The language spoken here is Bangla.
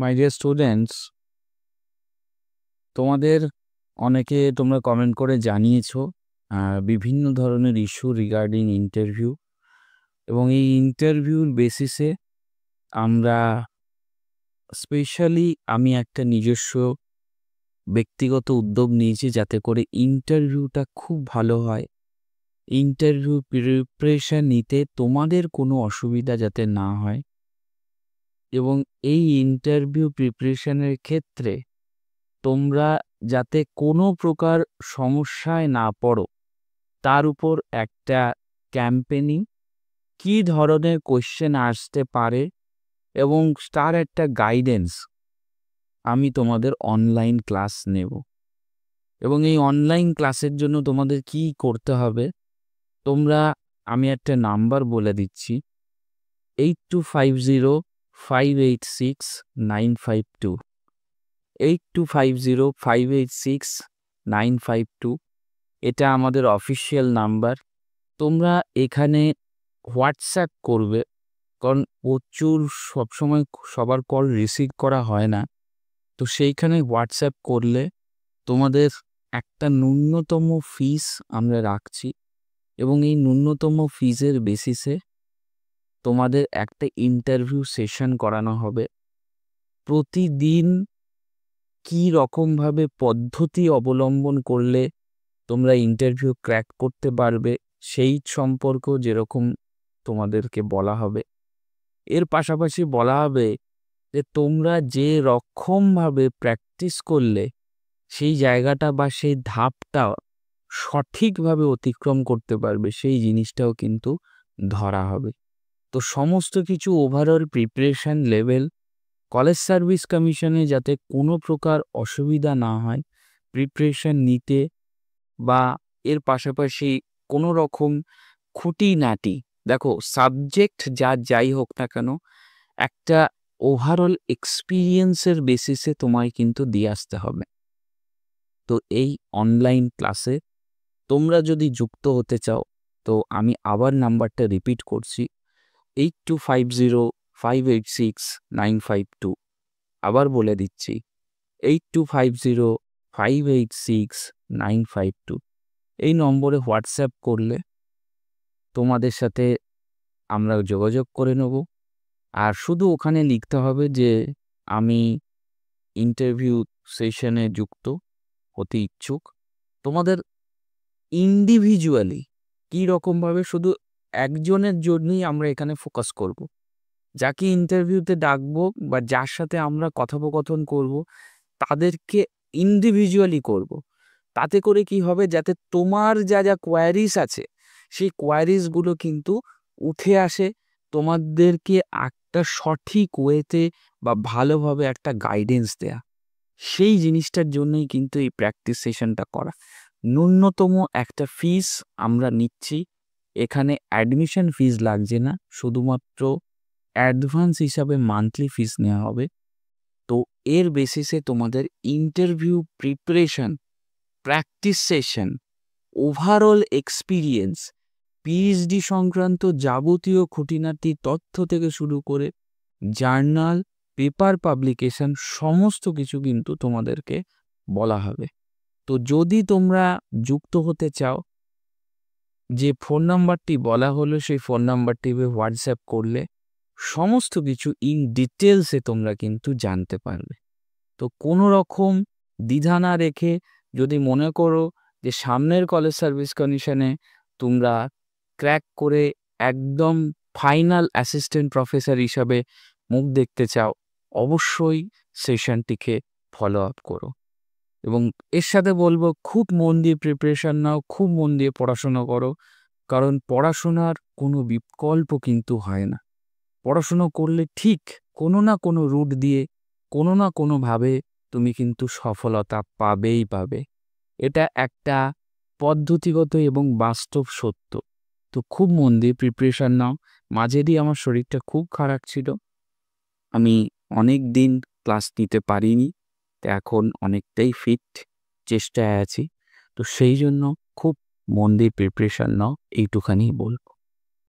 মাই ডিয়ার স্টুডেন্টস, তোমাদের অনেকে তোমরা কমেন্ট করে জানিয়েছো বিভিন্ন ধরনের ইস্যু রিগার্ডিং ইন্টারভিউ, এবং এই ইন্টারভিউর বেসিসে আমরা স্পেশালি আমি একটা নিজস্ব ব্যক্তিগত উদ্যোগ নিয়েছি যাতে করে ইন্টারভিউটা খুব ভালো হয়। ইন্টারভিউ প্রিপারেশন নিতে তোমাদের কোনো অসুবিধা যাতে না হয়, এবং এই ইন্টারভিউ প্রিপারেশনের ক্ষেত্রে তোমরা যাতে কোনো প্রকার সমস্যায় না পড়ো তার উপর একটা ক্যাম্পেনিং, কী ধরনের কোয়েশ্চেন আসতে পারে এবং তার একটা গাইডেন্স আমি তোমাদের অনলাইন ক্লাস নেব। এবং এই অনলাইন ক্লাসের জন্য তোমাদের কি করতে হবে, আমি একটা নাম্বার বলে দিচ্ছি, 8250586952, 8250586952। এটা আমাদের অফিসিয়াল নাম্বার। তোমরা এখানে হোয়াটসঅ্যাপ করবে, কারণ প্রচুর সবসময় সবার কল রিসিভ করা হয় না। তো সেইখানে হোয়াটসঅ্যাপ করলে তোমাদের একটা ন্যূনতম ফিস আমরা রাখছি, এবং এই ন্যূনতম ফিজের বেসিসে তোমাদের একটা ইন্টারভিউ সেশন করানো হবে। প্রতিদিন কী রকমভাবে পদ্ধতি অবলম্বন করলে তোমরা ইন্টারভিউ ক্র্যাক করতে পারবে সেই সম্পর্ক যেরকম তোমাদেরকে বলা হবে। এর পাশাপাশি বলা হবে যে তোমরা যে রকমভাবে প্র্যাকটিস করলে সেই জায়গাটা বা সেই ধাপটা সঠিকভাবে অতিক্রম করতে পারবে সেই জিনিসটাও কিন্তু ধরা হবে। তো সমস্ত কিছু overall preparation level college service কমিশনে যাতে কোনো প্রকার অসুবিধা না হয় প্রিপারেশন নিতে, বা এর পাশাপাশি কোনো রকম খুঁটিনাটি, দেখো সাবজেক্ট যাই হোক না কেন, একটা ওভারঅল এক্সপিরিয়েন্সের বেসিসে তোমায় কিন্তু দিয়ে আসতে হবে। তো এই অনলাইন ক্লাসে তোমরা যদি যুক্ত হতে চাও, তো আমি আবার নাম্বারটা রিপিট করছি, 8250586952। আবার বলে দিচ্ছি, 8250586952। এই নম্বরে হোয়াটসঅ্যাপ করলে তোমাদের সাথে আমরা যোগাযোগ করে নেব। আর শুধু ওখানে লিখতে হবে যে আমি ইন্টারভিউ সেশনে যুক্ত হতে ইচ্ছুক। তোমাদের ইন্ডিভিজুয়ালি কী রকমভাবে শুধু একজনের জন্যই আমরা এখানে ফোকাস করব। যাকে ইন্টারভিউতে ডাকবো বা যার সাথে আমরা কথোপকথন করব তাদেরকে ইন্ডিভিজুয়ালি করব। তাতে করে কি হবে, যাতে তোমার যা কোয়ারিজ আছে সেই কোয়ারিজগুলো কিন্তু উঠে আসে, তোমাদেরকে একটা সঠিক ওয়েতে বা ভালোভাবে একটা গাইডেন্স দেয়া, সেই জিনিসটার জন্যই কিন্তু এই প্র্যাকটিস সেশনটা করা। ন্যূনতম একটা ফিস আমরা নিচ্ছি, এখানে অ্যাডমিশন ফিস লাগছে না, শুধুমাত্র অ্যাডভান্স হিসাবে মান্থলি ফিস নেওয়া হবে। তো এর বেসিসে তোমাদের interview preparation, practice session, overall experience, PhD সংক্রান্ত যাবতীয় খুঁটিনাটি তথ্য থেকে শুরু করে জার্নাল, পেপার পাবলিকেশন, সমস্ত কিছু কিন্তু তোমাদেরকে বলা হবে। তো যদি তোমরা যুক্ত হতে চাও, যে ফোন নাম্বারটি বলা হলো সেই ফোন নাম্বারটি হোয়াটসঅ্যাপ করলে সমস্ত কিছু ইন ডিটেলসে তোমরা কিন্তু জানতে পারবে। তো কোনো রকম দ্বিধা না রেখে যদি মনে করো যে সামনের কলেজ সার্ভিস কমিশনে তোমরা ক্র্যাক করে একদম ফাইনাল অ্যাসিস্ট্যান্ট প্রফেসর হিসাবে মুখ দেখতে চাও, অবশ্যই সেশনটিকে ফলো আপ করো। এবং এর সাথে বলবো, খুব মন দিয়ে প্রিপারেশান নাও, খুব মন দিয়ে পড়াশোনা করো, কারণ পড়াশোনার কোনো বিকল্প কিন্তু হয় না। পড়াশুনো করলে ঠিক কোনো না কোনো রুট দিয়ে কোনো না কোনোভাবে তুমি কিন্তু সফলতা পাবেই পাবে। এটা একটা পদ্ধতিগত এবং বাস্তব সত্য। তো খুব মন দিয়ে প্রিপারেশান নাও। মাঝেরই আমার শরীরটা খুব খারাপ ছিল, আমি অনেক দিন ক্লাস নিতে পারিনি, তো এখন অনেকটাই ফিট, চেষ্টায় আছি। তো সেই জন্য খুব মন দিয়ে প্রিপারেশান নাও, এইটুখানি বলব।